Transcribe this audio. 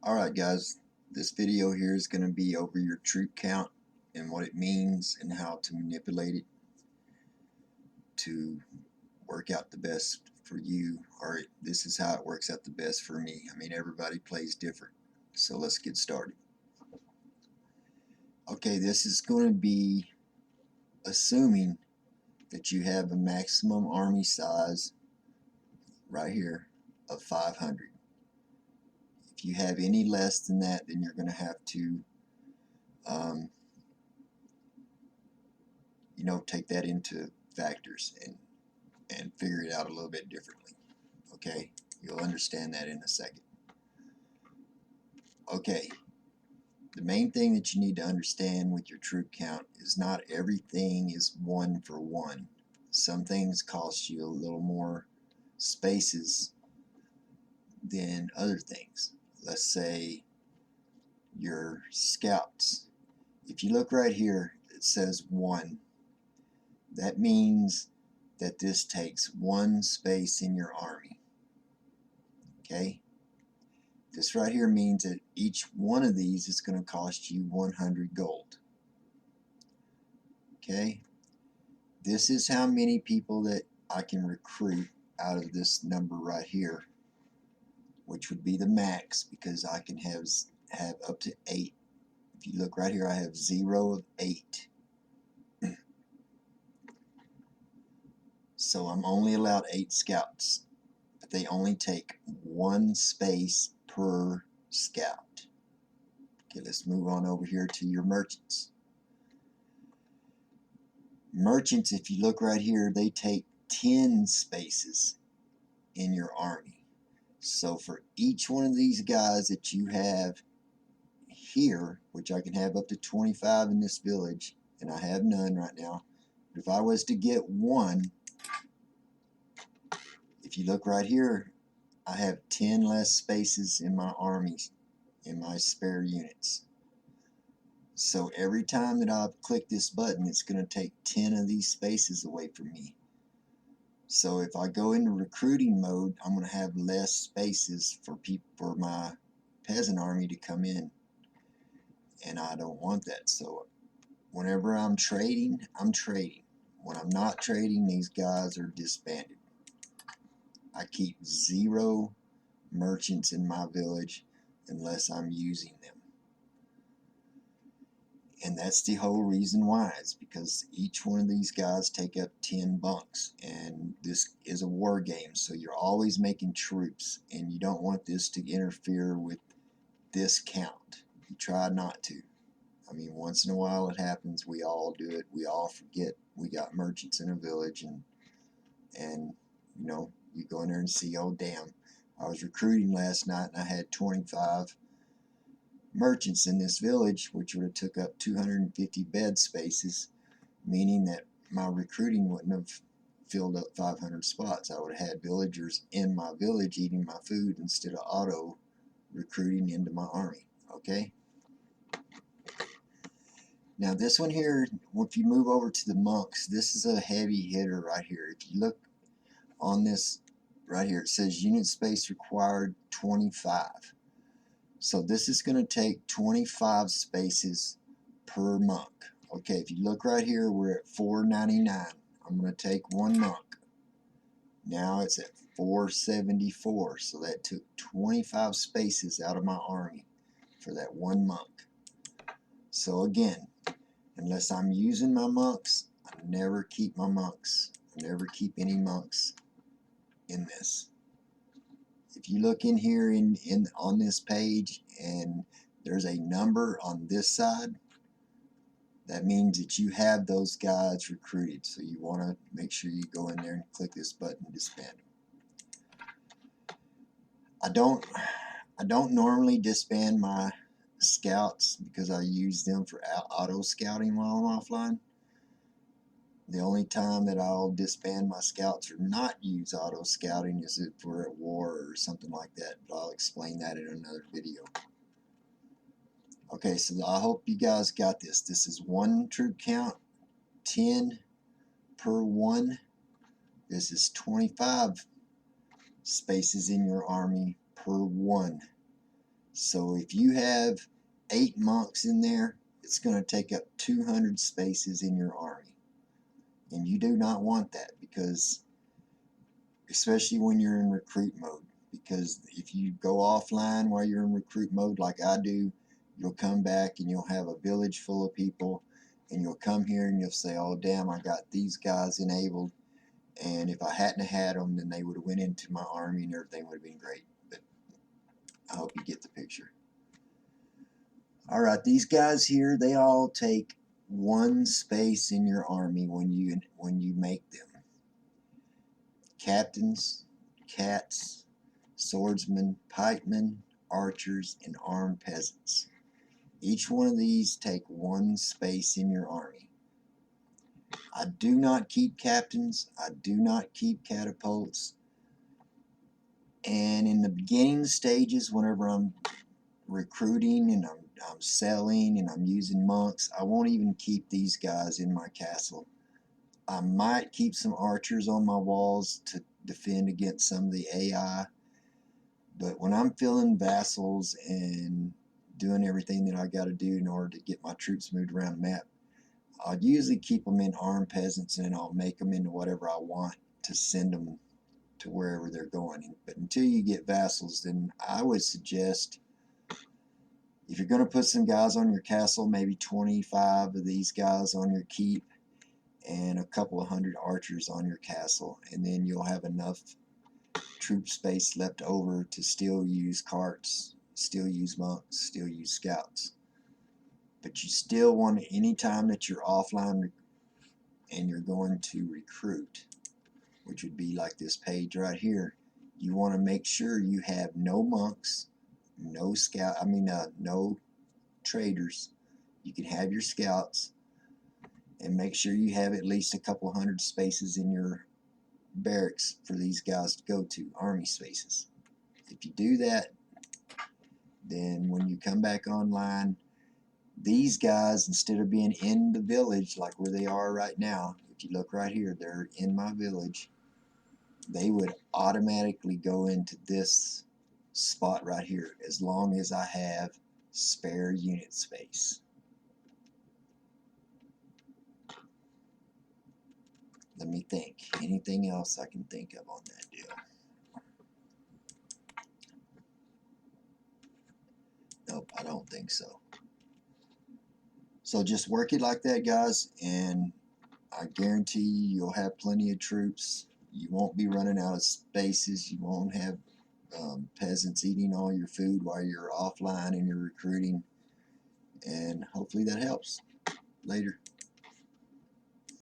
Alright guys, this video here is going to be over your troop count and what it means and how to manipulate it to work out the best for you, or this is how it works out the best for me. I mean, everybody plays different, so let's get started. Okay, this is going to be assuming that you have a maximum army size right here of 500. If you have any less than that, then you're going to have to take that into factors and figure it out a little bit differently. Okay, you'll understand that in a second. Okay, the main thing that you need to understand with your troop count is not everything is 1-for-1. Some things cost you a little more spaces than other things. Let's say your scouts. If you look right here, it says 1. That means that this takes 1 space in your army. Okay? This right here means that each one of these is going to cost you 100 gold. Okay? This is how many people that I can recruit out of this number right here, which would be the max, because I can have up to 8. If you look right here, I have 0 of 8. So I'm only allowed 8 scouts, but they only take 1 space per scout. Okay, let's move on over here to your merchants. Merchants, if you look right here, they take 10 spaces in your army. So for each one of these guys that you have here, which I can have up to 25 in this village, and I have none right now, but if I was to get 1, if you look right here, I have 10 less spaces in my armies, in my spare units. So every time that I click this button, it's going to take 10 of these spaces away from me. So if I go into recruiting mode, I'm going to have less spaces for my peasant army to come in, and I don't want that. So whenever I'm trading, I'm trading. When I'm not trading, these guys are disbanded. I keep 0 merchants in my village unless I'm using them. And that's the whole reason why. It's because each one of these guys take up 10 bunks, and this is a war game, so you're always making troops, and you don't want this to interfere with this count. You try not to. I mean, once in a while it happens. We all do it. We all forget we got merchants in a village, and you go in there and see, oh damn, I was recruiting last night and I had 25 merchants in this village, which would have took up 250 bed spaces, meaning that my recruiting wouldn't have filled up 500 spots. I would have had villagers in my village eating my food instead of auto recruiting into my army. Okay? Now this one here, if you move over to the monks, this is a heavy hitter right here. If you look on this right here, it says unit space required 25. So this is going to take 25 spaces per monk. Okay, if you look right here, we're at 499. I'm going to take 1 monk. Now it's at 474. So that took 25 spaces out of my army for that 1 monk. So again, unless I'm using my monks, I never keep my monks. I never keep any monks in this. If you look in here on this page and there's a number on this side, that means that you have those guys recruited. So you want to make sure you go in there and click this button to disband them. I don't normally disband my scouts because I use them for auto scouting while I'm offline. The only time that I'll disband my scouts or not use auto scouting is if we're at war or something like that, but I'll explain that in another video. Okay, so I hope you guys got this. This is 1 troop count, 10 per 1. This is 25 spaces in your army per 1. So if you have 8 monks in there, it's going to take up 200 spaces in your army. And you do not want that, because especially when you're in recruit mode, because if you go offline while you're in recruit mode like I do, you'll come back and you'll have a village full of people, and you'll come here and you'll say, oh damn, I got these guys enabled, and if I hadn't had them, then they would have went into my army and everything would have been great. But I hope you get the picture. Alright, these guys here, they all take 1 space in your army when you make them. Captains, cats, swordsmen, pikemen, archers, and armed peasants. Each one of these take 1 space in your army. I do not keep captains. I do not keep catapults. And in the beginning stages, whenever I'm recruiting and I'm selling and I'm using monks, I won't even keep these guys in my castle. I might keep some archers on my walls to defend against some of the AI, but when I'm filling vassals and doing everything that I got to do in order to get my troops moved around the map, I'll usually keep them in armed peasants, and I'll make them into whatever I want to send them to wherever they're going. But until you get vassals, then I would suggest, if you're going to put some guys on your castle, maybe 25 of these guys on your keep and a couple of 100 archers on your castle, and then you'll have enough troop space left over to still use carts, still use monks, still use scouts. But you still want, anytime that you're offline and you're going to recruit, which would be like this page right here, you want to make sure you have no monks, no no traders. You can have your scouts, and make sure you have at least a couple 100 spaces in your barracks for these guys to go to, army spaces. If you do that, then when you come back online, these guys, instead of being in the village like where they are right now, if you look right here, they're in my village, they would automatically go into this spot right here as long as I have spare unit space. Let me think. Anything else I can think of on that deal? Nope, I don't think so. So just work it like that, guys, and I guarantee you'll have plenty of troops. You won't be running out of spaces. You won't have peasants eating all your food while you're offline and you're recruiting. And hopefully that helps. Later.